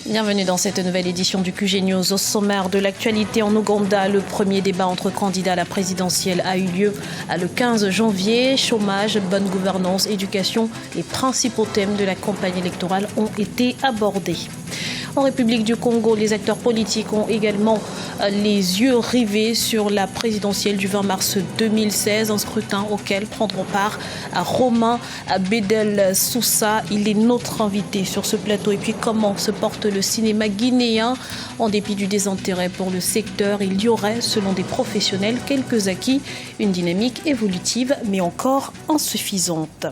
Bienvenue dans cette nouvelle édition du QG News. Au sommaire de l'actualité en Ouganda, le premier débat entre candidats à la présidentielle a eu lieu le 15 janvier. Chômage, bonne gouvernance, éducation, les principaux thèmes de la campagne électorale ont été abordés. En République du Congo, les acteurs politiques ont également les yeux rivés sur la présidentielle du 20 mars 2016, un scrutin auquel prendront part Romain Bédel Sousa. Il est notre invité sur ce plateau. Et puis comment se porte le cinéma guinéen? En dépit du désintérêt pour le secteur, il y aurait, selon des professionnels, quelques acquis, une dynamique évolutive mais encore insuffisante.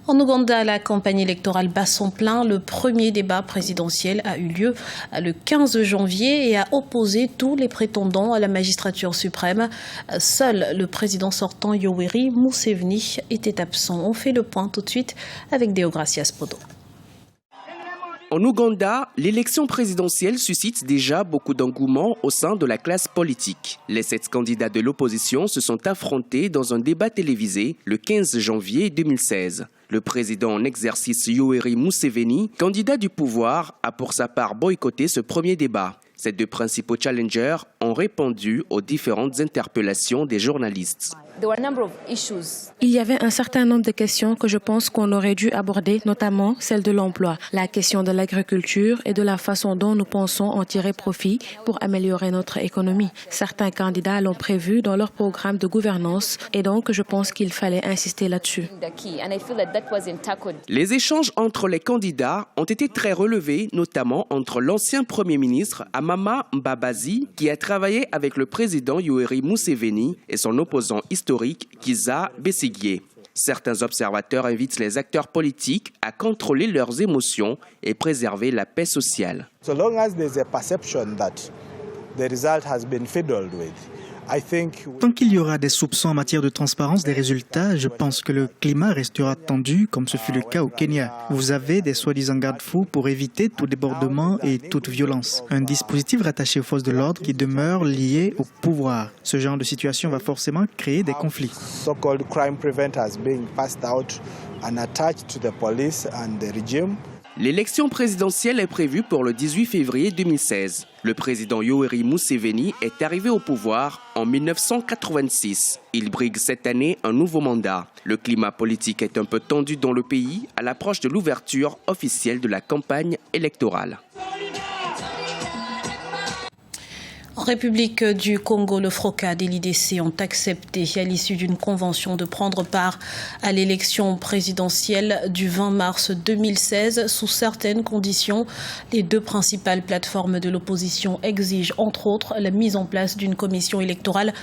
En Ouganda, la campagne électorale bat son plein. Le premier débat présidentiel a eu lieu le 15 janvier et a opposé tous les prétendants à la magistrature suprême. Seul le président sortant Yoweri Museveni était absent. On fait le point tout de suite avec Deogracias Podo. En Ouganda, l'élection présidentielle suscite déjà beaucoup d'engouement au sein de la classe politique. Les 7 candidats de l'opposition se sont affrontés dans un débat télévisé le 15 janvier 2016. Le président en exercice Yoweri Museveni, candidat du pouvoir, a pour sa part boycotté ce premier débat. Ces 2 principaux challengers ont répondu aux différentes interpellations des journalistes. Il y avait un certain nombre de questions que je pense qu'on aurait dû aborder, notamment celle de l'emploi, la question de l'agriculture et de la façon dont nous pensons en tirer profit pour améliorer notre économie. Certains candidats l'ont prévu dans leur programme de gouvernance et donc je pense qu'il fallait insister là-dessus. Les échanges entre les candidats ont été très relevés, notamment entre l'ancien Premier ministre Amama Mbabazi, qui a travaillé avec le président Yoweri Museveni, et son opposant historique Kizza Besigye. Certains observateurs invitent les acteurs politiques à contrôler leurs émotions et préserver la paix sociale. So long as there's a perception that the result has been fiddled with, tant qu'il y aura des soupçons en matière de transparence des résultats, je pense que le climat restera tendu comme ce fut le cas au Kenya. Vous avez des soi-disant garde-fous pour éviter tout débordement et toute violence. Un dispositif rattaché aux forces de l'ordre qui demeure lié au pouvoir. Ce genre de situation va forcément créer des conflits. So-called crime preventers being passed out and attached to the police and the regime. L'élection présidentielle est prévue pour le 18 février 2016. Le président Yoweri Museveni est arrivé au pouvoir en 1986. Il brigue cette année un nouveau mandat. Le climat politique est un peu tendu dans le pays à l'approche de l'ouverture officielle de la campagne électorale. En République du Congo, le FROCAD et l'IDC ont accepté à l'issue d'une convention de prendre part à l'élection présidentielle du 20 mars 2016 sous certaines conditions. Les 2 principales plateformes de l'opposition exigent entre autres la mise en place d'une commission électorale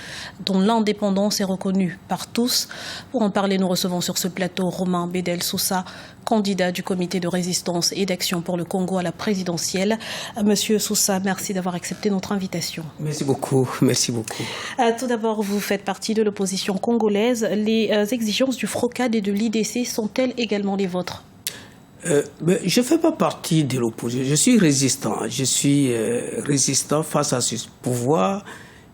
dont l'indépendance est reconnue par tous. Pour en parler, nous recevons sur ce plateau Romain Bédel Sousa, candidat du comité de résistance et d'action pour le Congo à la présidentielle. Monsieur Sousa, merci d'avoir accepté notre invitation. Merci beaucoup, merci beaucoup. Tout d'abord, vous faites partie de l'opposition congolaise. Les exigences du FROCAD et de l'IDC sont-elles également les vôtres? Je ne fais pas partie de l'opposition. Je suis résistant. Je suis résistant face à ce pouvoir.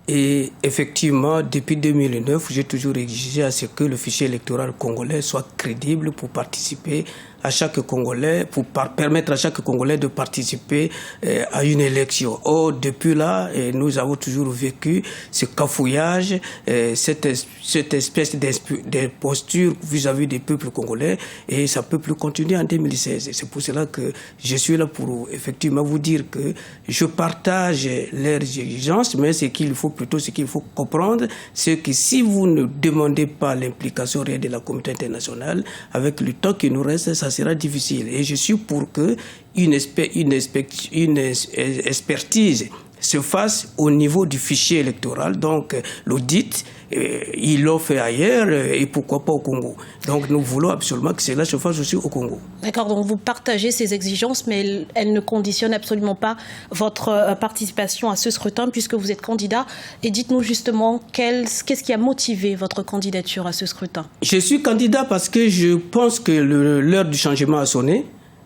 Et effectivement, depuis 2009, j'ai toujours exigé à ce que le fichier électoral congolais soit crédible pour participer à chaque Congolais, pour permettre à chaque Congolais de participer à une élection. Or, depuis là, nous avons toujours vécu ce cafouillage, cette espèce d'imposture vis-à-vis des peuples congolais, et ça ne peut plus continuer en 2016. Et c'est pour cela que je suis là pour effectivement vous dire que je partage leurs exigences, mais ce qu'il faut comprendre, c'est que si vous ne demandez pas l'implication réelle de la communauté internationale, avec le temps qui nous reste, ça sera difficile. Et je suis pour que une expertise se fasse au niveau du fichier électoral. Donc l'audit, ils l'ont fait ailleurs et pourquoi pas au Congo. Donc nous voulons absolument que cela se fasse aussi au Congo. D'accord, donc vous partagez ces exigences, mais elles ne conditionnent absolument pas votre participation à ce scrutin puisque vous êtes candidat. Et dites-nous justement, qu'est-ce qui a motivé votre candidature à ce scrutin? Je suis candidat parce que je pense que l'heure du changement a sonné.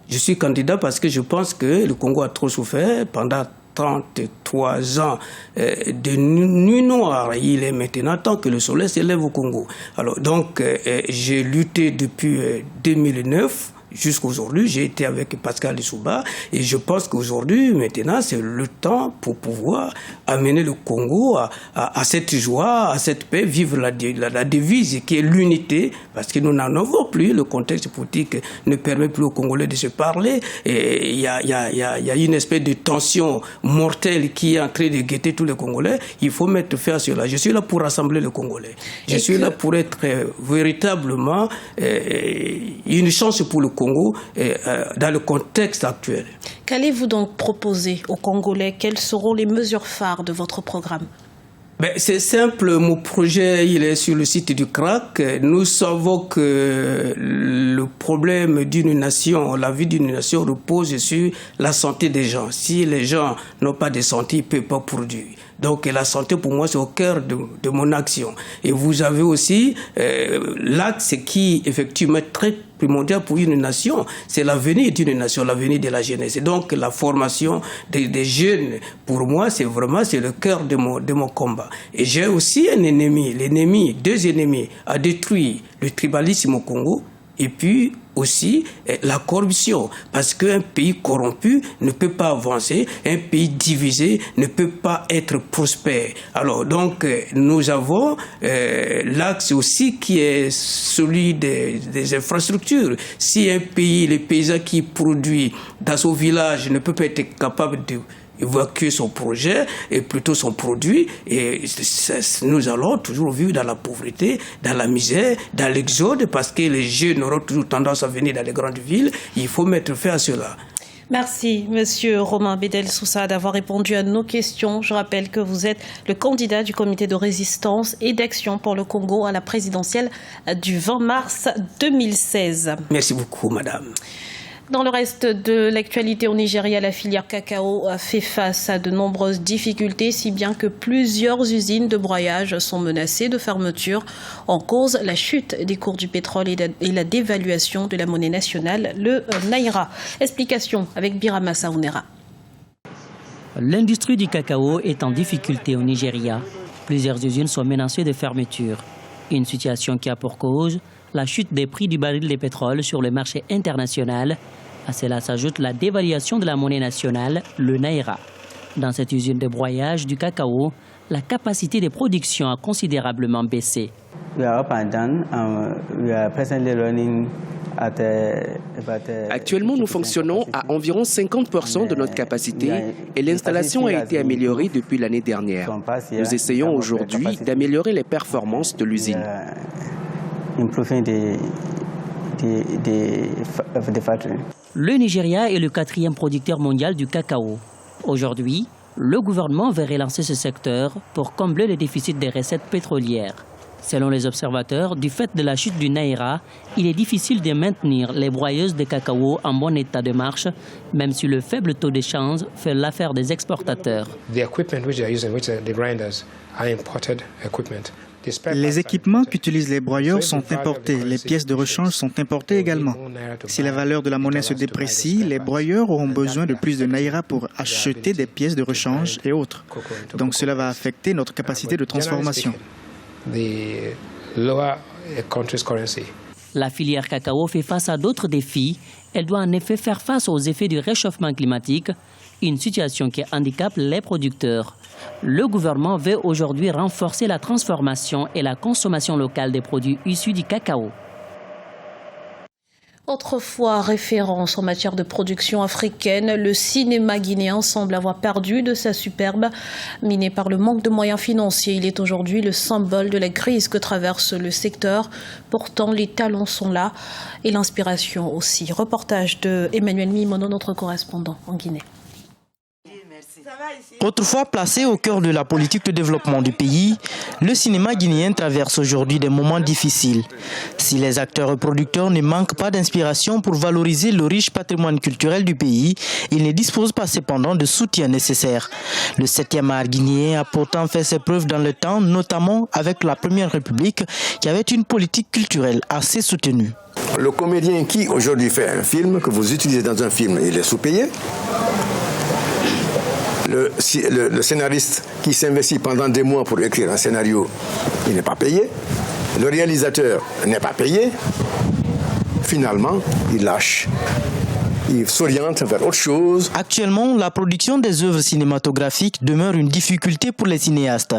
Je suis candidat parce que je pense que le Congo a trop souffert pendant 33 ans de nuit noire. Il est maintenant temps que le soleil s'élève au Congo. Alors donc j'ai lutté depuis 2009 jusqu'aujourd'hui, j'ai été avec Pascal Lissouba et je pense qu'aujourd'hui, maintenant, c'est le temps pour pouvoir amener le Congo à cette joie, à cette paix, vivre la devise qui est l'unité, parce que nous n'en avons plus. Le contexte politique ne permet plus aux Congolais de se parler. Et il y a une espèce de tension mortelle qui est en train de guetter tous les Congolais. Il faut mettre fin à cela. Je suis là pour rassembler les Congolais. Je suis là pour être véritablement une chance pour le Congo dans le contexte actuel. Qu'allez-vous donc proposer aux Congolais? Quelles seront les mesures phares de votre programme? C'est simple, mon projet il est sur le site du CRAC. Nous savons que le problème d'une nation, la vie d'une nation repose sur la santé des gens. Si les gens n'ont pas de santé, ils ne peuvent pas produire. Donc la santé pour moi c'est au cœur de mon action. Et vous avez aussi l'axe qui effectivement est très primordial pour une nation, c'est l'avenir d'une nation, l'avenir de la jeunesse. Et donc la formation des jeunes, pour moi, c'est le cœur de mon combat. Et j'ai aussi un ennemi, deux ennemis à détruire, le tribalisme au Congo, et puis aussi la corruption. Parce qu'un pays corrompu ne peut pas avancer, un pays divisé ne peut pas être prospère. Alors donc nous avons l'axe aussi qui est celui des infrastructures. Si un pays, les paysans qui produisent dans son village ne peut pas être capable de évacuer son projet et plutôt son produit, et nous allons toujours vivre dans la pauvreté, dans la misère, dans l'exode, parce que les jeunes auront toujours tendance à venir dans les grandes villes. Il faut mettre fin à cela. Merci, Monsieur Romain Bédel Soussa, d'avoir répondu à nos questions. Je rappelle que vous êtes le candidat du comité de résistance et d'action pour le Congo à la présidentielle du 20 mars 2016. Merci beaucoup, madame. Dans le reste de l'actualité au Nigeria, la filière cacao a fait face à de nombreuses difficultés, si bien que plusieurs usines de broyage sont menacées de fermeture. En cause, la chute des cours du pétrole et la dévaluation de la monnaie nationale, le Naira. Explication avec Birama Saounera. L'industrie du cacao est en difficulté au Nigeria. Plusieurs usines sont menacées de fermeture. Une situation qui a pour cause la chute des prix du baril de pétrole sur le marché international. À cela s'ajoute la dévaluation de la monnaie nationale, le Naira. Dans cette usine de broyage du cacao, la capacité de production a considérablement baissé. Actuellement, nous fonctionnons à environ 50% de notre capacité et l'installation a été améliorée depuis l'année dernière. Nous essayons aujourd'hui d'améliorer les performances de l'usine. Le Nigeria est le 4e producteur mondial du cacao. Aujourd'hui, le gouvernement veut relancer ce secteur pour combler le déficit des recettes pétrolières. Selon les observateurs, du fait de la chute du Naira, il est difficile de maintenir les broyeuses de cacao en bon état de marche, même si le faible taux d'échange fait l'affaire des exportateurs. Les équipements qu'utilisent les broyeurs sont importés. Les pièces de rechange sont importées également. Si la valeur de la monnaie se déprécie, les broyeurs auront besoin de plus de naira pour acheter des pièces de rechange et autres. Donc cela va affecter notre capacité de transformation. La filière cacao fait face à d'autres défis. Elle doit en effet faire face aux effets du réchauffement climatique, une situation qui handicape les producteurs. Le gouvernement veut aujourd'hui renforcer la transformation et la consommation locale des produits issus du cacao. Autrefois référence en matière de production africaine, le cinéma guinéen semble avoir perdu de sa superbe. Miné par le manque de moyens financiers, il est aujourd'hui le symbole de la crise que traverse le secteur. Pourtant, les talents sont là et l'inspiration aussi. Reportage de Emmanuel Mimono, notre correspondant en Guinée. Autrefois placé au cœur de la politique de développement du pays, le cinéma guinéen traverse aujourd'hui des moments difficiles. Si les acteurs et producteurs ne manquent pas d'inspiration pour valoriser le riche patrimoine culturel du pays, ils ne disposent pas cependant de soutien nécessaire. Le 7e art guinéen a pourtant fait ses preuves dans le temps, notamment avec la Première République, qui avait une politique culturelle assez soutenue. Le comédien qui aujourd'hui fait un film, que vous utilisez dans un film, il est sous-payé. Le scénariste qui s'investit pendant des mois pour écrire un scénario, il n'est pas payé. Le réalisateur n'est pas payé. finalement, ils lâchent. Ils s'orientent vers autre chose. Actuellement, la production des œuvres cinématographiques demeure une difficulté pour les cinéastes.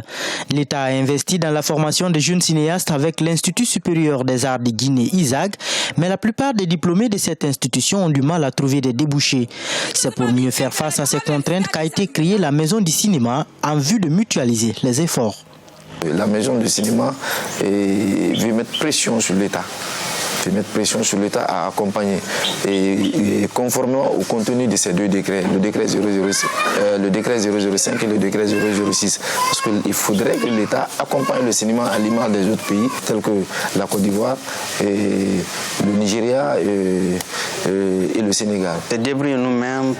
L'État a investi dans la formation des jeunes cinéastes avec l'Institut supérieur des arts de Guinée, ISAG, mais la plupart des diplômés de cette institution ont du mal à trouver des débouchés. C'est pour mieux faire face à ces contraintes qu'a été créée la Maison du cinéma en vue de mutualiser les efforts. La Maison du cinéma veut mettre pression sur l'État. À accompagner et conformément au contenu de ces deux décrets, le décret 005 et le décret 006, parce qu'il faudrait que l'État accompagne le cinéma à l'image des autres pays tels que la Côte d'Ivoire, le Nigeria et le Sénégal. Se débrouiller nous-mêmes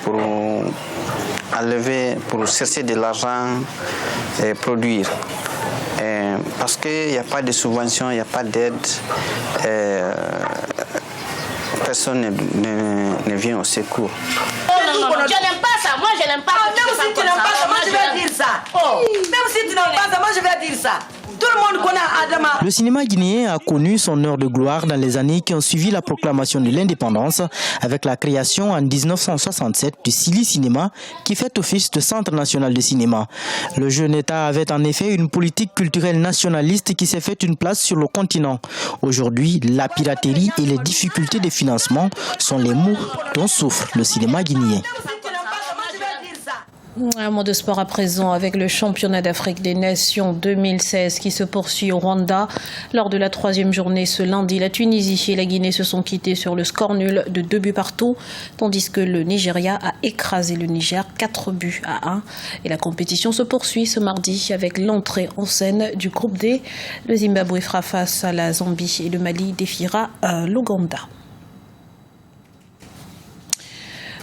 pour chercher de l'argent et produire. Parce qu'il n'y a pas de subvention, il n'y a pas d'aide, personne ne vient au secours. Non, je n'aime pas ça, moi je n'aime pas ça. Même si tu n'aimes pas ça, moi je vais dire ça. Même si tu n'aimes pas ça, moi je vais dire ça. Tout le monde connaît Adama. Le cinéma guinéen a connu son heure de gloire dans les années qui ont suivi la proclamation de l'indépendance avec la création en 1967 du Sili Cinéma qui fait office de centre national de cinéma. Le jeune État avait en effet une politique culturelle nationaliste qui s'est fait une place sur le continent. Aujourd'hui, la piraterie et les difficultés de financement sont les maux dont souffre le cinéma guinéen. Un mot de sport à présent avec le championnat d'Afrique des Nations 2016 qui se poursuit au Rwanda. Lors de la 3e journée ce lundi, la Tunisie et la Guinée se sont quittés sur le score nul de 2 buts partout, tandis que le Nigeria a écrasé le Niger 4 buts à 1. Et la compétition se poursuit ce mardi avec l'entrée en scène du groupe D. Le Zimbabwe fera face à la Zambie et le Mali défiera l'Ouganda.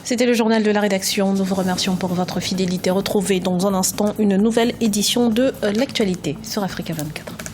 C'était le journal de la rédaction. Nous vous remercions pour votre fidélité. Retrouvez dans un instant une nouvelle édition de l'actualité sur Africa 24.